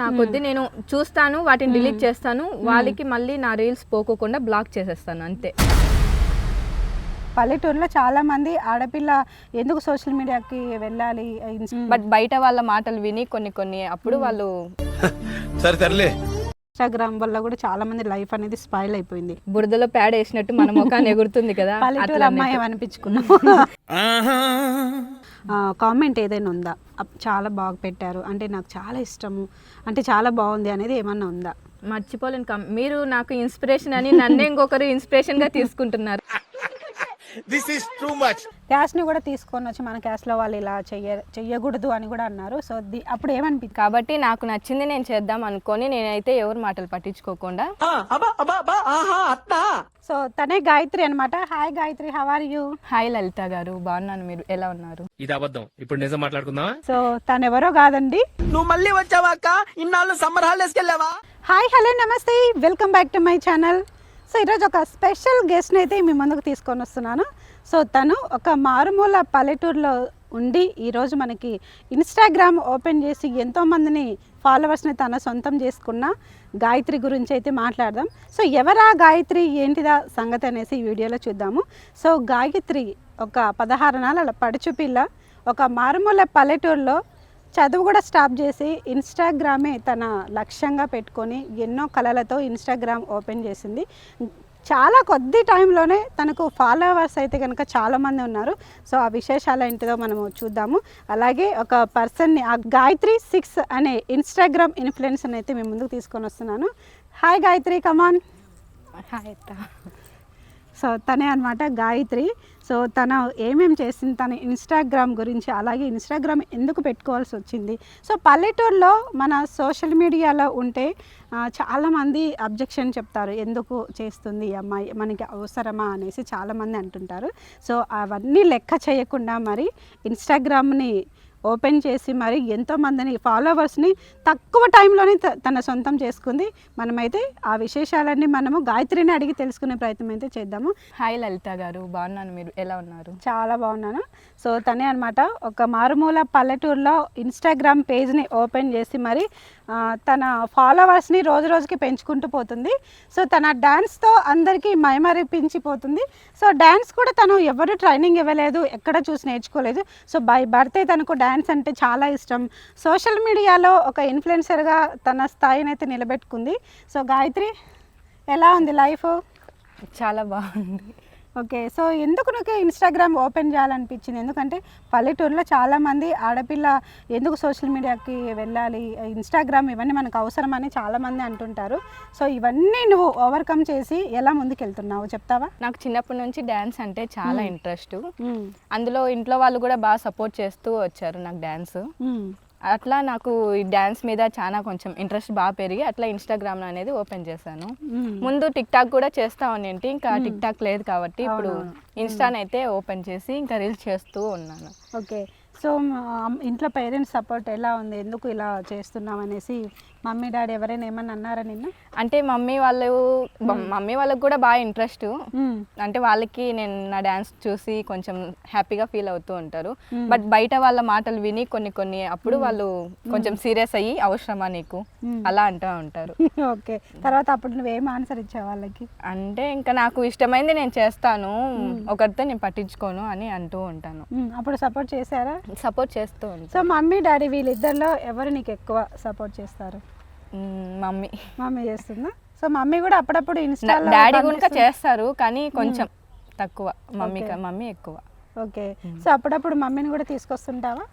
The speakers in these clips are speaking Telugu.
నా కొద్ది నేను చూస్తాను, వాటిని డిలీట్ చేస్తాను, వాళ్ళకి మళ్ళీ నా రీల్స్ పోకోకుండా బ్లాక్ చేసేస్తాను అంతే. పల్లెటూరులో చాలా మంది ఆడపిల్ల ఎందుకు సోషల్ మీడియాకి వెళ్ళాలి, బట్ బయట వాళ్ళ మాటలు విని కొన్ని అప్పుడు వాళ్ళు సరే ఇన్స్టాగ్రామ్ వల్ల కూడా చాలా మంది లైఫ్ అనేది స్పాయిల్ అయిపోయింది. బురదలో ప్యాడ్ వేసినట్టు మన ముఖాన్ని ఎగురుతుంది కదా. పల్లెటూరు అమ్మాయి అనిపించుకున్నాం. కామెంట్ ఏదైనా ఉందా, చాలా బాగా పెట్టారు అంటే నాకు చాలా ఇష్టము అంటే చాలా బాగుంది అనేది ఏమన్నా ఉందా? మర్చిపోలేను. మీరు నాకు ఇన్స్పిరేషన్ అని నన్నే ఇంకొకరు ఇన్స్పిరేషన్ గా తీసుకుంటున్నారు. This is too much. క్యాష్ని కూడా తీసుకొని వచ్చి మన క్యాష్లో వాళ్ళు ఇలా చెయ్యకూడదు అని కూడా అన్నారు. సో అప్పుడు ఏమనిపించింది? కాబట్టి నాకు నచ్చింది నేను చేద్దాం అనుకొని నేనైతే ఎవరు మాటలు పట్టించుకోకుండా. సో తనే గాయత్రి అనమాట. Hi Gayatri, how are you? Hi Lalitha garu, బాగున్నాను, మీరు ఎలా ఉన్నారు? ఇది అబద్ధం, ఇప్పుడు నిజం మాట్లాడుకుందాం. సో తనెవరో కాదండి. నువ్వు మళ్ళీ వచ్చావా అక్క? ఇన్నాళ్ళు సమ్మర్ హాలిడేస్కి వెళ్ళావా? హాయ్ హలో నమస్తే, welcome back to my channel. So ఈరోజు ఒక స్పెషల్ గెస్ట్ని అయితే మీ ముందుకు తీసుకొని వస్తున్నాను. సో తను ఒక మారుమూల పల్లెటూరులో ఉండి ఈరోజు మనకి ఇన్స్టాగ్రామ్ ఓపెన్ చేసి ఎంతోమందిని ఫాలోవర్స్ని తన సొంతం చేసుకున్న గాయత్రి గురించి అయితే మాట్లాడదాం. సో ఎవరా గాయత్రి, ఏంటిదా సంగతి అనేసి ఈ వీడియోలో చూద్దాము. సో గాయత్రి ఒక 16 నెలల పడుచుపిల్ల, ఒక మారుమూల పల్లెటూరులో చదువు కూడా స్టాప్ చేసి ఇన్స్టాగ్రామే తన లక్ష్యంగా పెట్టుకొని ఎన్నో కళలతో ఇన్స్టాగ్రామ్ ఓపెన్ చేసింది. చాలా కొద్ది టైంలోనే తనకు ఫాలోవర్స్ అయితే కనుక చాలామంది ఉన్నారు. సో ఆ విశేషాలు ఏంటిదో మనము చూద్దాము. అలాగే ఒక పర్సన్ని, ఆ గాయత్రి 6 అనే ఇన్స్టాగ్రామ్ ఇన్ఫ్లుయెన్సర్ని అయితే మేము ముందుకు తీసుకొని వస్తున్నాను. హాయ్ గాయత్రి, కమాన్. హాయ్ అత్త. సో తనే అనమాట గాయత్రి. సో తను ఏమేం చేసింది, తన ఇన్స్టాగ్రామ్ గురించి, అలాగే ఇన్స్టాగ్రామ్ ఎందుకు పెట్టుకోవాల్సి వచ్చింది. సో పల్లెటూరులో మన సోషల్ మీడియాలో ఉంటే చాలామంది అబ్జెక్షన్ చెప్తారు, ఎందుకు చేస్తుంది ఈ అమ్మాయి, మనకి అవసరమా అనేసి చాలామంది అంటుంటారు. సో అవన్నీ లెక్క చేయకుండా మరి ఇన్స్టాగ్రామ్ని ఓపెన్ చేసి మరి ఎంతోమందిని ఫాలోవర్స్ని తక్కువ టైంలోనే తన సొంతం చేసుకుంది. మనమైతే ఆ విశేషాలన్నీ మనము గాయత్రిని అడిగి తెలుసుకునే ప్రయత్నం అయితే చేద్దాము. హాయ్ లలిత గారు, బాగున్నాను, మీరు ఎలా ఉన్నారు? చాలా బాగున్నాను. సో తనే అనమాట ఒక మారుమూల పల్లెటూరులో ఇన్స్టాగ్రామ్ పేజ్ని ఓపెన్ చేసి మరి తన ఫాలోవర్స్ని రోజు రోజుకి పెంచుకుంటూ పోతుంది. సో తన డ్యాన్స్తో అందరికీ మైమరిపించిపోతుంది. సో డ్యాన్స్ కూడా తను ఎవరు ట్రైనింగ్ ఇవ్వలేదు, ఎక్కడ చూసి నేర్చుకోలేదు. సో బై బర్తే తనకు డ్యాన్స్ అంటే చాలా ఇష్టం. సోషల్ మీడియాలో ఒక ఇన్ఫ్లుయెన్సర్గా తన స్థాయిని అయితే నిలబెట్టుకుంది. సో గాయత్రి, ఎలా ఉంది లైఫ్? చాలా బాగుంది. ఓకే. సో ఎందుకు నీకు ఇన్స్టాగ్రామ్ ఓపెన్ చేయాలనిపించింది? ఎందుకంటే పల్లెటూరులో చాలామంది ఆడపిల్ల ఎందుకు సోషల్ మీడియాకి వెళ్ళాలి, ఇన్స్టాగ్రామ్ ఇవన్నీ మనకు అవసరమని చాలామంది అంటుంటారు. సో ఇవన్నీ నువ్వు ఓవర్కమ్ చేసి ఎలా ముందుకెళ్తున్నావు చెప్తావా? నాకు చిన్నప్పటి నుంచి డ్యాన్స్ అంటే చాలా ఇంట్రెస్ట్. అందులో ఇంట్లో వాళ్ళు కూడా బాగా సపోర్ట్ చేస్తూ వచ్చారు నాకు డ్యాన్స్. అట్లా నాకు ఈ డ్యాన్స్ మీద చాలా కొంచెం ఇంట్రెస్ట్ బాగా పెరిగి అట్లా ఇన్స్టాగ్రామ్ అనేది ఓపెన్ చేశాను. ముందు టిక్ టాక్ కూడా చేస్తా ఉన్నేంటి, ఇంకా టిక్ టాక్ లేదు కాబట్టి ఇప్పుడు ఇన్స్టానైతే ఓపెన్ చేసి ఇంకా రీల్స్ చేస్తూ ఉన్నాను. ఓకే. సో ఇంట్లో పేరెంట్స్ సపోర్ట్ ఎలా ఉంది, ఎందుకు ఇలా చేస్తున్నాం అనేసి మమ్మీ డాడీ ఎవరైనా ఏమన్నా అన్నారా నిన్ను? అంటే మమ్మీ వాళ్ళకి కూడా బాగా ఇంట్రెస్ట్. అంటే వాళ్ళకి నేను నా డ్యాన్స్ చూసి కొంచెం హ్యాపీగా ఫీల్ అవుతూ ఉంటారు. బట్ బయట వాళ్ళ మాటలు విని కొన్ని అప్పుడు వాళ్ళు కొంచెం సీరియస్ అయ్యి అవసరమా నీకు అలా అంటూ ఉంటారు. ఓకే. తర్వాత అప్పుడు నువ్వేం ఆన్సర్ ఇచ్చావు వాళ్ళకి? అంటే ఇంకా నాకు ఇష్టమైంది నేను చేస్తాను, ఒకరితో నేను పట్టించుకోను అని అంటూ ఉంటాను. అప్పుడు సపోర్ట్ చేశారా? సపోర్ట్ చేస్తూ ఉంటాను. సో మమ్మీ డాడీ వీళ్ళిద్దరిలో ఎవరు నీకు ఎక్కువ సపోర్ట్ చేస్తారు? మమ్మీ చేస్తుందా? సో మమ్మీ కూడా అప్పుడప్పుడు ఇన్స్టాలో, డాడీ కూడా చేస్తారు కానీ కొంచెం తక్కువ, మమ్మీ ఎక్కువ. ఓకే. సో అప్పుడప్పుడు మమ్మీని కూడా తీసుకొస్తుంటావా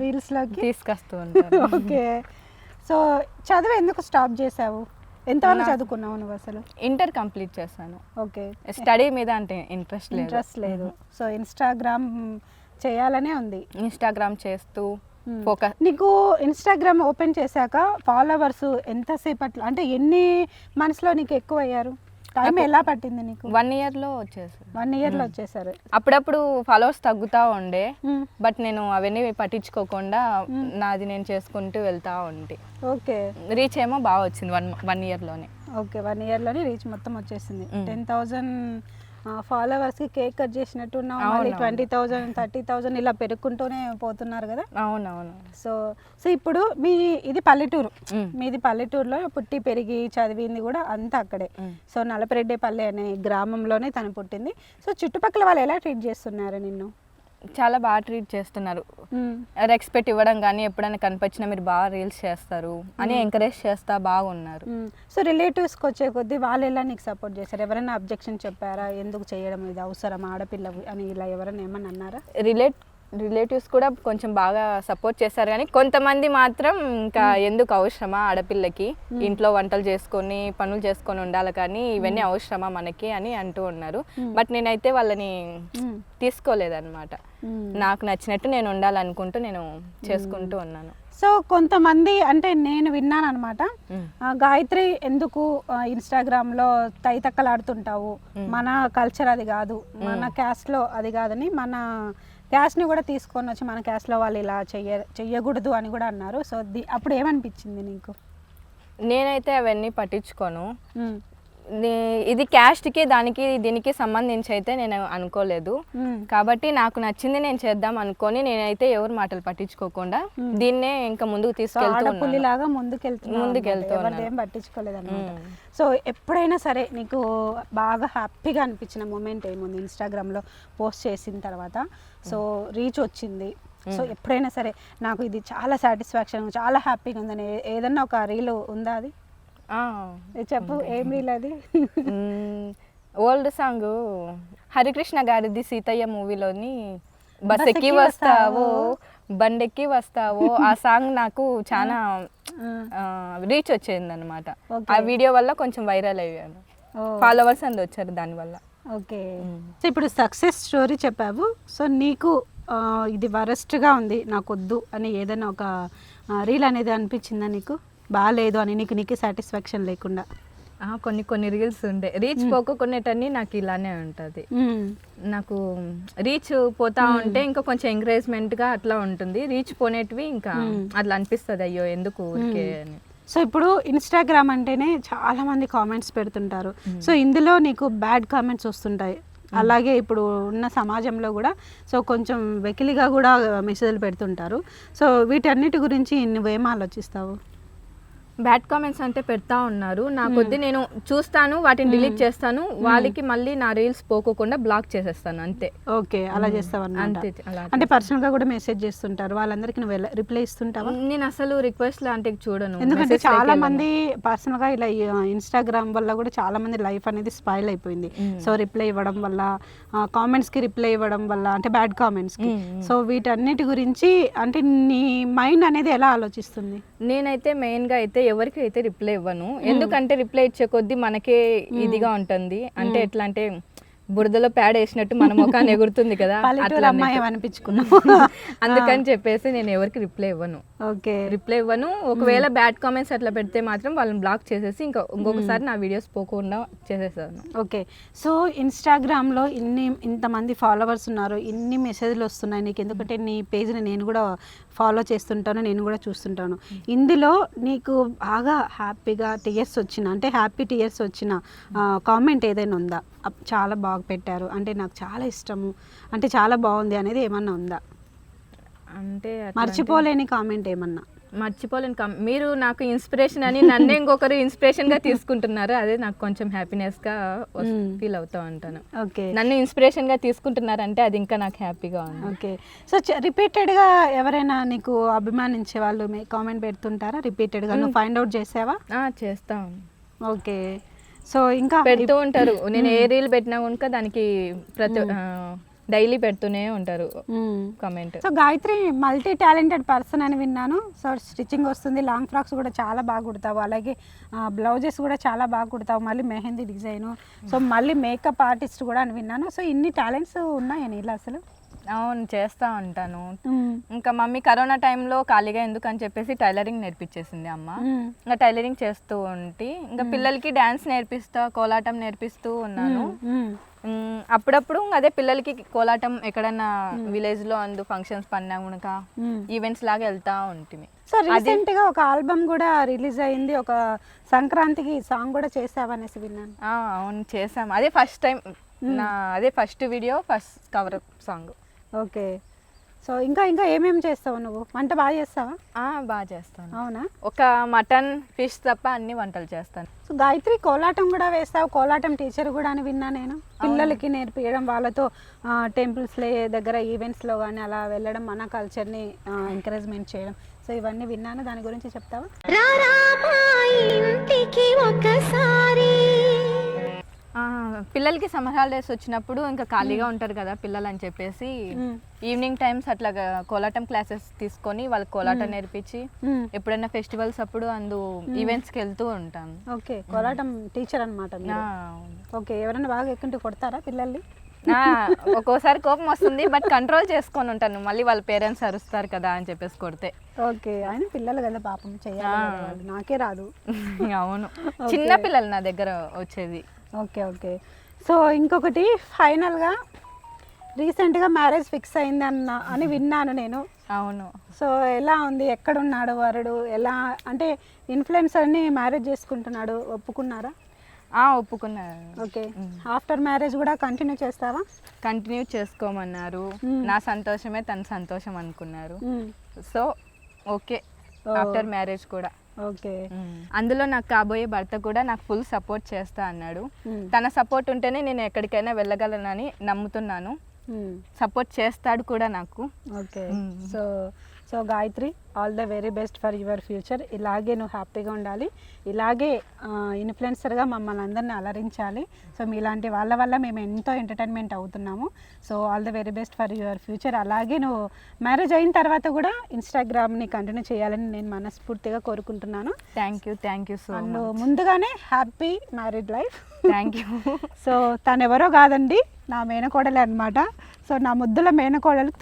రీల్స్ లోకి? తీసుకొస్తూ ఉంటాను. ఓకే. సో చదువు ఎందుకు స్టాప్ చేసావు? ఎంతవరకు చదువుకున్నావు నువ్వు అసలు? ఇంటర్ కంప్లీట్ చేశాను. ఓకే. స్టడీ మీద అంటే ఇంట్రెస్ట్ లేదు. సో ఇన్స్టాగ్రామ్ చేయాలనే ఉంది. ఇన్స్టాగ్రామ్ చేస్తూ ఫోకస్. నీకు ఇన్స్టాగ్రామ్ ఓపెన్ చేశాక ఫాలోవర్స్ ఎంతసేపట్లో, అంటే ఎన్ని మంత్స్లో నీకు ఎక్కువ అయ్యారు? టైం ఎలా పట్టింది నీకు? 1 yearలో వచ్చేసారు. 1 yearలో వచ్చేసారు. అప్పుడప్పుడు ఫాలోవర్స్ తగ్గుతూ ఉండే, బట్ నేను అవన్నీ పట్టించుకోకుండా నాది నేను చేసుకుంటూ వెళ్తా ఉంటే ఓకే. రీచ్ ఏమో బాగా వచ్చింది 1 yearలోనే. ఓకే. 1 yearలోనే రీచ్ మొత్తం వచ్చేసింది. 10,000 ఫాలోవర్స్కి కేక్ కట్ చేసినట్టు ఉన్నావు, మళ్ళీ 20,000 30,000 ఇలా పెరుగుకుంటూనే పోతున్నారు కదా. అవునవును. సో సో ఇప్పుడు ఇది పల్లెటూరు, మీది పల్లెటూరులో పుట్టి పెరిగి చదివింది కూడా అంతా అక్కడే. సో నలపరెడ్డిపల్లి అనే గ్రామంలోనే తను పుట్టింది. సో చుట్టుపక్కల వాళ్ళు ఎలా ట్రీట్ చేస్తున్నారు నిన్ను? చాలా బాగా ట్రీట్ చేస్తున్నారు. రెస్పెక్ట్ ఇవ్వడం కానీ, ఎప్పుడైనా కనిపించినా మీరు బాగా రీల్స్ చేస్తారు అని ఎంకరేజ్ చేస్తా బాగున్నారు. సో రిలేటివ్స్కి వచ్చే కొద్దీ వాళ్ళు ఎలా నీకు సపోర్ట్ చేశారు? ఎవరైనా అబ్జెక్షన్ చెప్పారా, ఎందుకు చేయడం ఇది అవసరం ఆడపిల్ల అని, ఇలా ఎవరైనా ఏమన్నా అన్నారా? రిలేటివ్స్ కూడా కొంచెం బాగా సపోర్ట్ చేస్తారు, కానీ కొంతమంది మాత్రం ఇంకా ఎందుకు అవసరమా ఆడపిల్లకి ఇంట్లో వంటలు చేసుకొని పనులు చేసుకొని ఉండాలి, కానీ ఇవన్నీ అవసరమా మనకి అని అంటూ ఉన్నారు. బట్ నేనైతే వాళ్ళని తీసుకోలేదన్నమాట. నాకు నచ్చినట్టు నేను ఉండాలనుకుంటూ నేను చేసుకుంటూ ఉన్నాను. సో కొంతమంది అంటే నేను విన్నాను అనమాట, గాయత్రి ఎందుకు ఇన్స్టాగ్రామ్లో తైతక్కలాడుతుంటావు, మన కల్చర్ అది కాదు, మన క్యాస్ట్లో అది కాదని మన క్యాస్ట్ని కూడా తీసుకొని వచ్చి మన క్యాస్ట్లో వాళ్ళు ఇలా చెయ్యకూడదు అని కూడా అన్నారు. సో అప్పుడు ఏమనిపించింది నీకు? నేనైతే అవన్నీ పట్టించుకోను. ఇది క్యాస్ట్కి దానికి దీనికి సంబంధించి అయితే నేను అనుకోలేదు. కాబట్టి నాకు నచ్చింది నేను చేద్దాం అనుకొని నేనైతే ఎవరి మాటలు పట్టించుకోకుండా దీన్నే ఇంకా ముందుకు తీసుకెళ్తూ ముందుకెళ్తూ ఏం పట్టించుకోలేదు అనమాట. సో ఎప్పుడైనా సరే నీకు బాగా హ్యాపీగా అనిపించిన మూమెంట్ ఏముంది ఇన్స్టాగ్రామ్లో పోస్ట్ చేసిన తర్వాత? సో రీచ్ వచ్చింది, సో ఎప్పుడైనా సరే నాకు ఇది చాలా సాటిస్ఫాక్షన్, చాలా హ్యాపీగా ఉందని ఏదన్నా ఒక రీల్ ఉందా? అది చెప్పు, ఏం రీల్ అది? ఓల్డ్ సాంగ్ హరికృష్ణ గారిది సీతయ్య మూవీలోని బస్ ఎక్కి వస్తావో బండెక్కి వస్తావో ఆ సాంగ్ నాకు చాలా రీచ్ వచ్చింది అనమాట. ఆ వీడియో వల్ల కొంచెం వైరల్ అయ్యాను, ఫాలోవర్స్ అందు వచ్చారు దానివల్ల. ఓకే, సో ఇప్పుడు సక్సెస్ స్టోరీ చెప్పావు. సో నీకు ఇది వరస్ట్గా ఉంది నాకొద్దు అని ఏదైనా ఒక రీల్ అనేది అనిపించిందా నీకు? బాగాలేదు అని నీకు సాటిస్ఫాక్షన్ లేకుండా? కొన్ని రీల్స్ ఉండే రీచ్ పోకొనేటన్ని నాకు ఇలానే ఉంటుంది. నాకు రీచ్ పోతా ఉంటే ఇంకా కొంచెం ఎంకరేజ్మెంట్గా అట్లా ఉంటుంది, రీచ్ పోనేటివి ఇంకా అట్లా అనిపిస్తుంది అయ్యో ఎందుకు ఊరికే అని. సో ఇప్పుడు ఇన్స్టాగ్రామ్ అంటేనే చాలా మంది కామెంట్స్ పెడుతుంటారు. సో ఇందులో నీకు బ్యాడ్ కామెంట్స్ వస్తుంటాయి, అలాగే ఇప్పుడు ఉన్న సమాజంలో కూడా సో కొంచెం వెకిలిగా కూడా మెసేజ్లు పెడుతుంటారు. సో వీటన్నిటి గురించి నువ్వేం ఆలోచిస్తావు? బ్యాడ్ కామెంట్స్ అంటే పెడతా ఉన్నారు, నా కొద్ది నేను చూస్తాను, వాటిని డిలీట్ చేస్తాను, వాళ్ళకి మళ్ళీ నా రీల్స్ పోకోకుండా బ్లాక్ చేసేస్తాను అంతే. ఓకే, అలా చేస్తావు అంతే. అంటే పర్సనల్ గా కూడా మెసేజ్ చేస్తుంటారు, వాళ్ళందరికీ నువ్వు రిప్లై ఇస్తుంటావా? నేను అసలు రిక్వెస్ట్ లాంటివి చూడను, ఎందుకంటే చాలా మంది పర్సనల్ గా ఇలా ఇన్స్టాగ్రామ్ వల్ల కూడా చాలా మంది లైఫ్ అనేది స్పాయిల్ అయిపోయింది. సో రిప్లై ఇవ్వడం వల్ల, కామెంట్స్ కి రిప్లై ఇవ్వడం వల్ల, అంటే బ్యాడ్ కామెంట్స్ కి. సో వీటన్నిటి గురించి అంటే నీ మైండ్ అనేది ఎలా ఆలోచిస్తుంది? నేనైతే మెయిన్ గా అయితే ఎవరికి అయితే రిప్లై ఇవ్వను, ఎందుకంటే రిప్లై ఇచ్చే కొద్దీ మనకే ఇదిగా ఉంటుంది. అంటే ఎట్లా అంటే బురదలో ప్యాడ్ వేసినట్టు మన ముఖాన్ని ఎగురుతుంది కదా, అందుకని చెప్పేసి నేను ఎవరికి రిప్లై ఇవ్వను. ఓకే, రిప్లై ఇవ్వను. ఒకవేళ బ్యాడ్ కామెంట్స్ అట్లా పెడితే మాత్రం వాళ్ళని బ్లాక్ చేసేసి ఇంకొకసారి నా వీడియోస్ పోకుండా చేసేసాను. ఓకే, సో ఇన్స్టాగ్రామ్లో ఇంతమంది ఫాలోవర్స్ ఉన్నారు, ఇన్ని మెసేజ్లు వస్తున్నాయి నీకు, ఎందుకంటే నీ పేజ్ని నేను కూడా ఫాలో చేస్తుంటాను, నేను కూడా చూస్తుంటాను. ఇందులో నీకు బాగా హ్యాపీగా టీయర్స్ వచ్చిన, అంటే హ్యాపీ టీయర్స్ వచ్చిన కామెంట్ ఏదైనా ఉందా? చాలా బాగా పెట్టారు, అంటే నాకు చాలా ఇష్టము, అంటే చాలా బాగుంది అనేది ఏమన్నా ఉందా? అంటే మర్చిపోలేని కామెంట్ ఏమన్నా? మర్చిపోలేని మీరు నాకు ఇన్స్పిరేషన్ అని నన్నే ఇంకొకరు ఇన్స్పిరేషన్ గా తీసుకుంటున్నారు, అదే నాకు కొంచెం హ్యాపీనెస్ గా ఫీల్ అవుతా ఉంటాను. ఓకే, నన్ను ఇన్స్పిరేషన్ గా తీసుకుంటున్నారు అంటే అది ఇంకా నాకు హ్యాపీగా ఉంది. ఓకే, సో రిపీటెడ్ గా ఎవరైనా నీకు అభిమానించే వాళ్ళు కామెంట్ పెడుతుంటారా రిపీటెడ్ గా? నువ్వు ఫైండ్ అవుట్ చేసావా? చేస్తాం. ఓకే, సో ఇంకా పెడుతూ ఉంటారు, నేను ఏ రీల్ పెట్టినా కనుక దానికి డైలీ పెడుతూనే ఉంటారు comment. So Gayatri multi talented person అని విన్నాను. సో స్టిచ్చింగ్ వస్తుంది, లాంగ్ ఫ్రాక్స్ కూడా చాలా బాగా కుడతావు, అలాగే బ్లౌజెస్ కూడా చాలా బాగా కుడతావు, మళ్ళీ మెహందీ డిజైను, సో మళ్ళీ మేకప్ ఆర్టిస్ట్ కూడా అని విన్నాను. సో ఇన్ని టాలెంట్స్ ఉన్నాయని ఇలా అసలు? అవును, చేస్తూ ఉంటాను. ఇంకా మమ్మీ కరోనా టైంలో ఖాళీగా ఎందుకు అని చెప్పేసి టైలరింగ్ నేర్పించేసింది అమ్మ. ఇంకా టైలరింగ్ చేస్తూ ఉంటే ఇంకా పిల్లలకి డ్యాన్స్ నేర్పిస్తా, కోలాటం నేర్పిస్తూ ఉన్నాను. అప్పుడప్పుడు అదే పిల్లలకి కోలాటం ఎక్కడన్నా విలేజ్ లో అందు ఫంక్షన్స్ పడినా కనుక ఈవెంట్స్ లాగా వెళ్తా ఉంటుంది. సో రీసెంట్ గా ఒక ఆల్బమ్ కూడా రిలీజ్ అయింది, ఒక సంక్రాంతికి సాంగ్ కూడా చేసావనేసి విన్నాను. అవును, చేసాం. అదే ఫస్ట్ టైం నా అదే first video, first cover song. Okay. So ఇంకా ఇంకా ఏమేమి చేస్తావు నువ్వు? వంట బాగా చేస్తావా? బాగా చేస్తాను. అవునా? ఒక మటన్, ఫిష్ తప్ప అన్ని వంటలు చేస్తాను. సో గాయత్రి కోలాటం కూడా వేస్తావు, కోలాటం టీచర్ కూడా అని విన్నా నేను. పిల్లలకి నేర్పించడం, వాళ్ళతో టెంపుల్స్ దగ్గర ఈవెంట్స్లో కానీ అలా వెళ్ళడం, మన కల్చర్ని ఎంకరేజ్మెంట్ చేయడం, సో ఇవన్నీ విన్నాను. దాని గురించి చెప్తావా? పిల్లలకి సమ్మర్ హాలిడేస్ వచ్చినప్పుడు ఇంకా ఖాళీగా ఉంటారు కదా పిల్లలు అని చెప్పేసి ఈవినింగ్ టైమ్స్ అట్లా కోలాటం క్లాసెస్ తీసుకొని వాళ్ళకి కోలాటం నేర్పించి ఎప్పుడైనా ఫెస్టివల్స్ అప్పుడు ఈవెంట్స్కి వెళ్తూ ఉంటాను. ఓకే, కోలాటం టీచర్ అనమాట. ఓకే, ఎవరైనా బాగా ఎక్కుంటే కొడతారా పిల్లల్ని? ఒక్కోసారి కోపం వస్తుంది, బట్ కంట్రోల్ చేసుకొని ఉంటాను. మళ్ళీ వాళ్ళ పేరెంట్స్ అరుస్తారు కదా అని చెప్పేసి కొడితే. ఓకే, ఆయన పిల్లలు కదా పాపం, చేయాలి, నాకే రాదు. అవును, చిన్న పిల్లలు నా దగ్గర వచ్చేది. Okay okay. సో ఇంకొకటి, ఫైనల్గా రీసెంట్గా మ్యారేజ్ ఫిక్స్ అయింది అని విన్నాను నేను. అవును. సో ఎలా ఉంది? ఎక్కడున్నాడు వరుడు? ఎలా అంటే ఇన్ఫ్లుయెన్సర్ని మ్యారేజ్ చేసుకుంటున్నాడు, ఒప్పుకున్నారా? ఒప్పుకున్నారు. ఓకే, ఆఫ్టర్ మ్యారేజ్ కూడా కంటిన్యూ చేస్తావా? కంటిన్యూ చేసుకోమన్నారు. నా సంతోషమే తన సంతోషం అనుకున్నారు. సో ఓకే, ఆఫ్టర్ మ్యారేజ్ కూడా. ఓకే. అందులో నాకు కాబోయే భర్త కూడా నాకు ఫుల్ సపోర్ట్ చేస్తా అన్నాడు. తన సపోర్ట్ ఉంటేనే నేను ఎక్కడికైనా వెళ్ళగలనని నమ్ముతున్నాను. సపోర్ట్ చేస్తాడు కూడా నాకు. Okay. So Gayatri, all the very best for your future. ఇలాగే నువ్వు హ్యాపీగా ఉండాలి, ఇలాగే ఇన్ఫ్లుయెన్సర్గా మమ్మల్ని అందరినీ అలరించాలి. సో మీలాంటి వాళ్ళ వల్ల మేము ఎంతో ఎంటర్టైన్మెంట్ అవుతున్నాము. So all the very best for your future. అలాగే నువ్వు మ్యారేజ్ అయిన తర్వాత కూడా ఇన్స్టాగ్రామ్ని కంటిన్యూ చేయాలని నేను మనస్ఫూర్తిగా కోరుకుంటున్నాను. Thank you so much. ముందుగానే happy married life. Thank you. So తను ఎవరో కాదండి, నా మేనకోడలే అనమాట. సో నా ముద్దుల మేనకోడలకు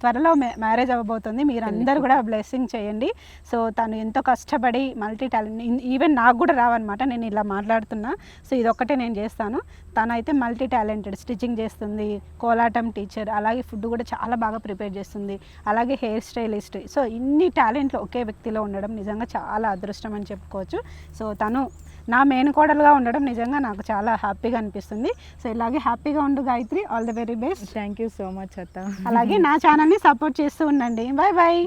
త్వరలో మ్యారేజ్ అవ్వబోతుంది. మీరందరూ కూడా బ్లెస్సింగ్ చేయండి. సో తను ఎంతో కష్టపడి మల్టీ టాలెంట్, ఈవెన్ నాకు కూడా రావన్నమాట, నేను ఇలా మాట్లాడుతున్నా. సో ఇదొక్కటే నేను చేస్తాను. తనైతే మల్టీ టాలెంటెడ్, స్టిచ్చింగ్ చేస్తుంది, కోలాటం టీచర్, అలాగే ఫుడ్ కూడా చాలా బాగా ప్రిపేర్ చేస్తుంది, అలాగే హెయిర్ స్టైలిస్ట్. సో ఇన్ని టాలెంట్లు ఒకే వ్యక్తిలో ఉండడం నిజంగా చాలా అదృష్టం అని చెప్పుకోవచ్చు. సో తను నా మేనకోడలుగా ఉండడం నిజంగా నాకు చాలా హ్యాపీగా అనిపిస్తుంది. సో ఇలాగే హ్యాపీగా ఉండు Gayatri. All the very best. Thank you so much అత్త. అలాగే నా ఛానల్ని సపోర్ట్ చేస్తూ ఉండండి. Bye bye.